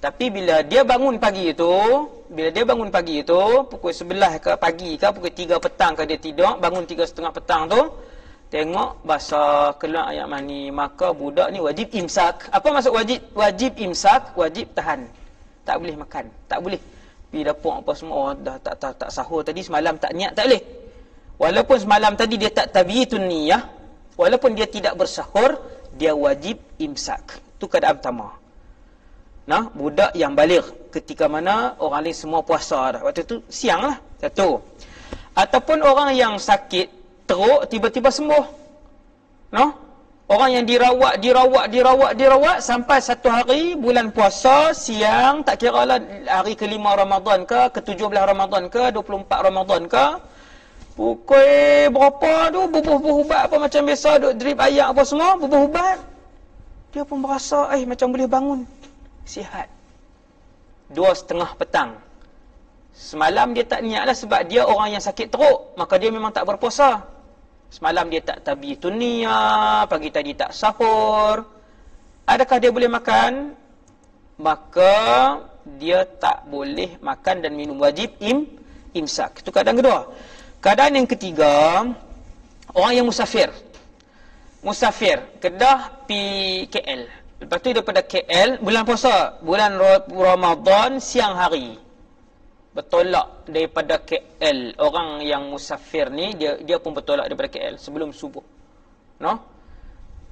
Tapi bila dia bangun pagi itu, pukul 11 ke pagi ke, pukul 3 petang ke dia tidur, bangun 3:30 petang tu, tengok basah, keluar air mani, maka budak ni wajib imsak. Apa maksud wajib? Wajib imsak, wajib tahan. Tak boleh makan, tak boleh. Pergi dapur apa semua, dah tak sahur tadi, semalam tak niat, tak boleh. Walaupun semalam tadi dia tak tabiyitun niyah, walaupun dia tidak bersahur, dia wajib imsak. Itu keadaan pertama. Budak yang baligh ketika mana orang lain semua puasa dah. Waktu tu siang lah. Satu. Ataupun orang yang sakit teruk tiba-tiba sembuh. Orang yang dirawat sampai satu hari bulan puasa siang, tak kira lah hari ke-5 Ramadan ke, ke-17 Ramadan ke, 24 Ramadan ke, pukul berapa tu bubuh ubat apa macam biasa, duk drip air apa semua, bubuh ubat. Dia pun berasa macam boleh bangun. Sihat. 2:30 petang. Semalam dia tak niat lah sebab dia orang yang sakit teruk, maka dia memang tak berpuasa. Semalam dia tak tabiyatun niyah, pagi tadi tak sahur. Adakah dia boleh makan? Maka dia tak boleh makan dan minum, wajib imsak. Itu keadaan kedua. Keadaan yang ketiga, orang yang musafir. Kedah pi KL. Lepas tu daripada KL, bulan puasa, bulan Ramadan, siang hari, bertolak daripada KL. Orang yang musafir ni, dia pun bertolak daripada KL sebelum subuh.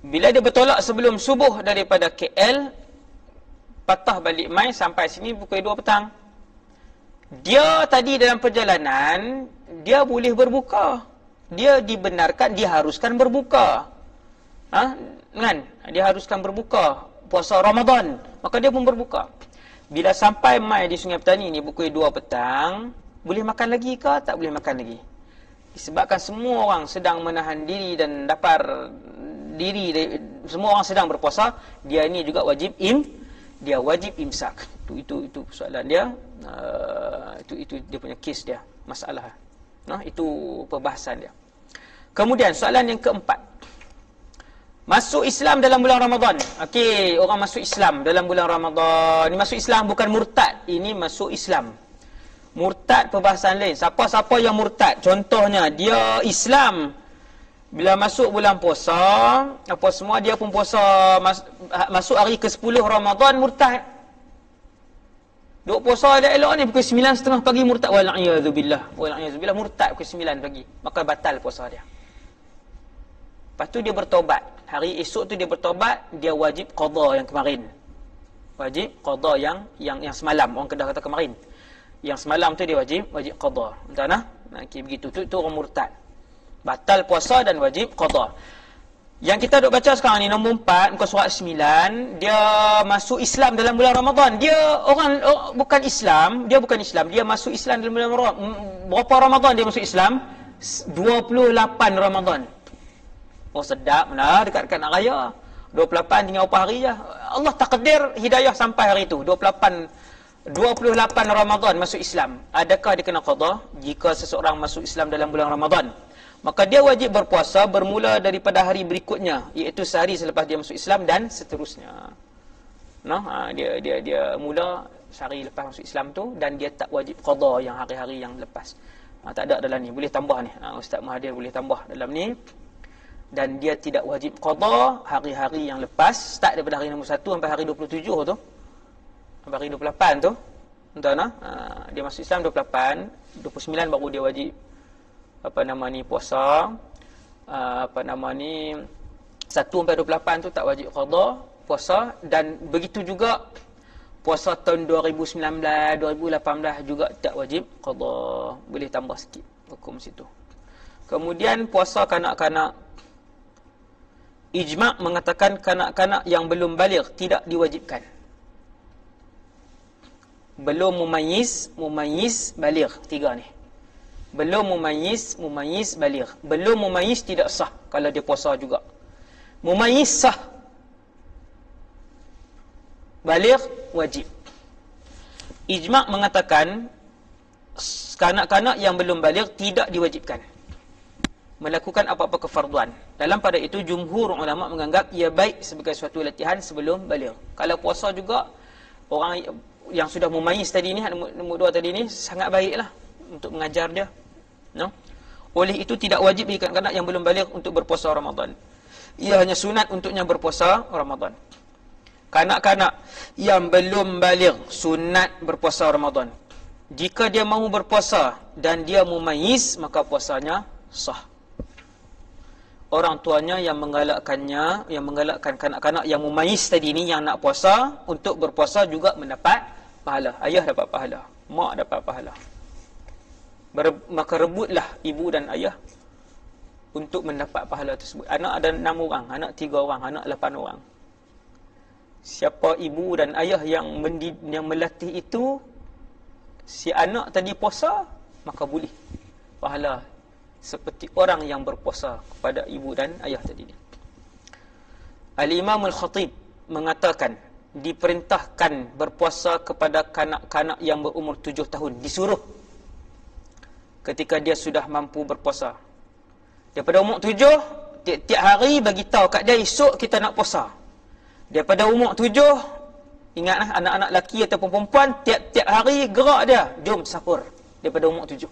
Bila dia bertolak sebelum subuh daripada KL, patah balik mai sampai sini pukul 2 petang. Dia tadi dalam perjalanan, dia boleh berbuka. Dia dibenarkan, diharuskan berbuka. Dia haruskan berbuka puasa Ramadan, maka dia pun berbuka. Bila sampai mai di Sungai Petani ni pukul 2 petang, boleh makan lagi ke? Tak boleh makan lagi. Disebabkan semua orang sedang menahan diri dan dapar diri, semua orang sedang berpuasa, dia ni juga wajib imsak. Itu soalan dia. Itu dia punya kes dia, masalah. Itu perbahasan dia. Kemudian soalan yang keempat, masuk Islam dalam bulan Ramadan. Okey, orang masuk Islam dalam bulan Ramadan. Ini masuk Islam bukan murtad. Ini masuk Islam. Murtad perbahasan lain. Siapa-siapa yang murtad, contohnya dia Islam Bila masuk bulan puasa, apa semua dia pun puasa, masuk hari ke-10 Ramadan, murtad. Duk puasa dia elok ni pukul 9.30 pagi murtad. Wal'iyadzubillah. Wal'iyadzubillah, murtad pukul 9 pagi. Maka batal puasa dia. Lepas tu dia bertobat. Hari esok tu dia bertobat, dia wajib qada yang kemarin. Wajib qada yang semalam. Orang Kedah kata kemarin. Yang semalam tu dia wajib qada. Entah nah? Okay, begitu. Tu orang murtad. Batal puasa dan wajib qada. Yang kita duk baca sekarang ni nombor 4 muka surat 9, dia masuk Islam dalam bulan Ramadan. Dia bukan Islam, dia masuk Islam dalam bulan Ramadan. Berapa Ramadan dia masuk Islam? 28 Ramadan. Oh sedap nah, dekat-dekat nak raya. 28 tinggal berapa hari je. Allah takdir hidayah sampai hari itu. 28 Ramadan masuk Islam. Adakah dia kena qada jika seseorang masuk Islam dalam bulan Ramadan? Maka dia wajib berpuasa bermula daripada hari berikutnya, iaitu sehari selepas dia masuk Islam dan seterusnya. Dia mula sehari lepas masuk Islam tu, dan dia tak wajib qada yang hari-hari yang lepas. Tak ada dalam ni, boleh tambah ni. Ustaz Mahathir boleh tambah dalam ni. Dan dia tidak wajib qada hari-hari yang lepas, start daripada hari nombor 1 sampai hari 27 tu. Sampai hari 28 tu. Entah nah. Dia masuk Islam 28, 29 baru dia wajib puasa. 1 sampai 28 tu tak wajib qada puasa, dan begitu juga puasa tahun 2019, 2018 juga tak wajib qada, boleh tambah sikit hukum situ. Kemudian puasa kanak-kanak, ijma' mengatakan kanak-kanak yang belum baligh tidak diwajibkan. Belum mumayyiz, baligh, 3 ni. Belum mumayyiz, baligh. Belum mumayyiz tidak sah kalau dia puasa juga. Mumayyiz sah. Baligh wajib. Ijma' mengatakan kanak-kanak yang belum baligh tidak diwajibkan melakukan apa-apa kefarduan. Dalam pada itu jumhur ulama menganggap ia baik sebagai suatu latihan sebelum baligh. Kalau puasa juga, orang yang sudah mumayyiz tadi ni, nombor 2 tadi ni, sangat baiklah untuk mengajar dia. Oleh itu tidak wajib bagi kanak-kanak yang belum baligh untuk berpuasa Ramadan. Ia hanya sunat untuknya berpuasa Ramadan. Kanak-kanak yang belum baligh sunat berpuasa Ramadan. Jika dia mahu berpuasa dan dia mumayyiz, maka puasanya sah. Orang tuanya yang menggalakkan kanak-kanak yang mumayyiz tadi ni, yang nak puasa, untuk berpuasa juga mendapat pahala. Ayah dapat pahala, mak dapat pahala. Maka rebutlah ibu dan ayah untuk mendapat pahala tersebut. Anak ada 6 orang, anak 3 orang, anak 8 orang. Siapa ibu dan ayah yang melatih itu, si anak tadi puasa, maka boleh pahala seperti orang yang berpuasa kepada ibu dan ayah tadi. Al-Imam Al-Khatib mengatakan, diperintahkan berpuasa kepada kanak-kanak yang berumur 7 tahun, disuruh ketika dia sudah mampu berpuasa. Daripada umur 7, tiap-tiap hari bagi tahu kat dia, esok kita nak puasa. Daripada umur 7, ingatlah anak-anak lelaki ataupun perempuan, tiap-tiap hari gerak dia, jom sahur. Daripada umur 7.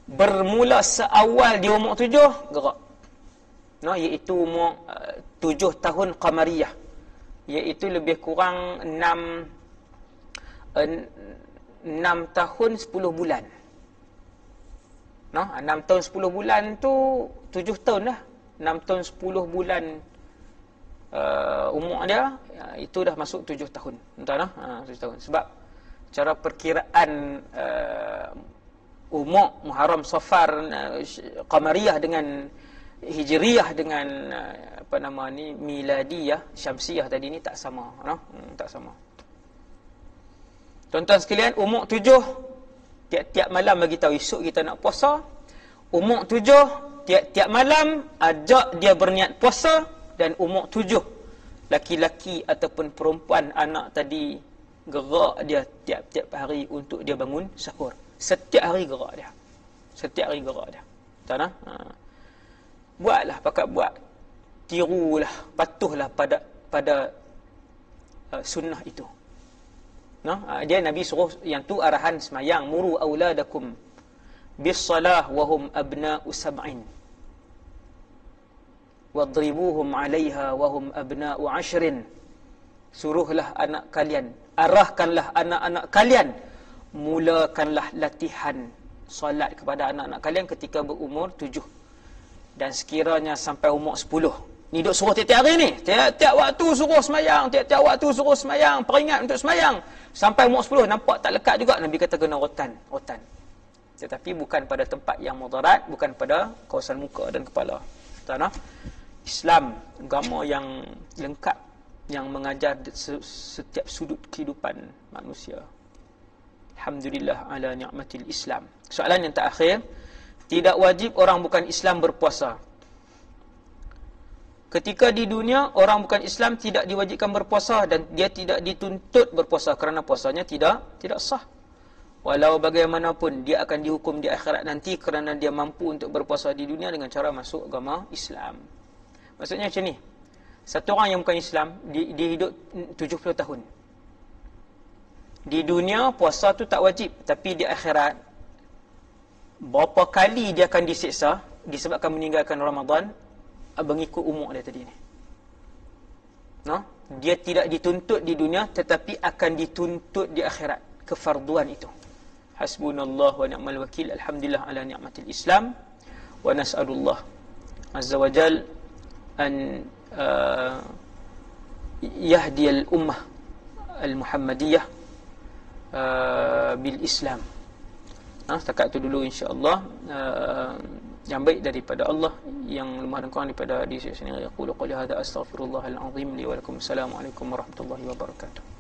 Bermula seawal dia umur 7, gerak. Iaitu umur 7 tahun qamariyah. Iaitu lebih kurang 6 tahun 10 bulan. 6 tahun 10 bulan tu 7 tahun dah. 6 tahun 10 bulan umur dia, itu dah masuk 7 tahun. Entahlah, 7 tahun. Sebab cara perkiraan umur Muharram Safar qamariyah dengan hijriyah dengan miladiyah syamsiyah tadi ni tak sama, tak sama. Tuan-tuan sekalian, umur 7 tiap-tiap malam bagi tahu esok kita nak puasa. Umur 7 tiap-tiap malam ajak dia berniat puasa. Dan umur 7 laki-laki ataupun perempuan anak tadi, gerak dia tiap-tiap hari untuk dia bangun sahur. Setiap hari gerak dia. Tahu tak? Buatlah, pakat buat. Tirulah, patuhlah pada sunnah itu. Dia Nabi suruh yang tu arahan semayang, muru auladakum bis salah wa hum abna'u sab'in. wadribuhum 'alaiha wa hum abna'u 'ashrin. Suruhlah anak kalian, arahkanlah anak-anak kalian, mulakanlah latihan solat kepada anak-anak kalian ketika berumur 7, dan sekiranya sampai umur 10. Ni duk suruh tiap-tiap hari ni, tiap-tiap waktu suruh semayang, tiap-tiap waktu suruh semayang, peringat untuk semayang. Sampai umur 10 nampak tak lekat juga, Nabi kata kena rotan. Tetapi bukan pada tempat yang mudarat, bukan pada kawasan muka dan kepala. Tuan-tuan, Islam agama yang lengkap, yang mengajar setiap sudut kehidupan manusia. Alhamdulillah ala ni'matil Islam. Soalan yang terakhir, tidak wajib orang bukan Islam berpuasa. Ketika di dunia, orang bukan Islam tidak diwajibkan berpuasa dan dia tidak dituntut berpuasa kerana puasanya tidak sah. Walau bagaimanapun, dia akan dihukum di akhirat nanti kerana dia mampu untuk berpuasa di dunia dengan cara masuk agama Islam. Maksudnya macam ni, satu orang yang bukan Islam, dia hidup 70 tahun. Di dunia, puasa tu tak wajib. Tapi di akhirat, berapa kali dia akan disiksa disebabkan meninggalkan Ramadan mengikut umur dia tadi ni. No? Dia tidak dituntut di dunia, tetapi akan dituntut di akhirat. Kefarduan itu. Hasbunallah wa ni'mal wakil. Alhamdulillah ala ni'matil Islam. Wa nas'alullah azza wa jal an yahdiyal ummah al-Muhammadiyah bil Islam. Setakat itu dulu insya-Allah. Yang baik daripada Allah, yang lemah dan kurang daripada diri saya sendiri. Aku qul hadza astaghfirullahal azim li wa lakum. Assalamualaikum warahmatullahi wabarakatuh.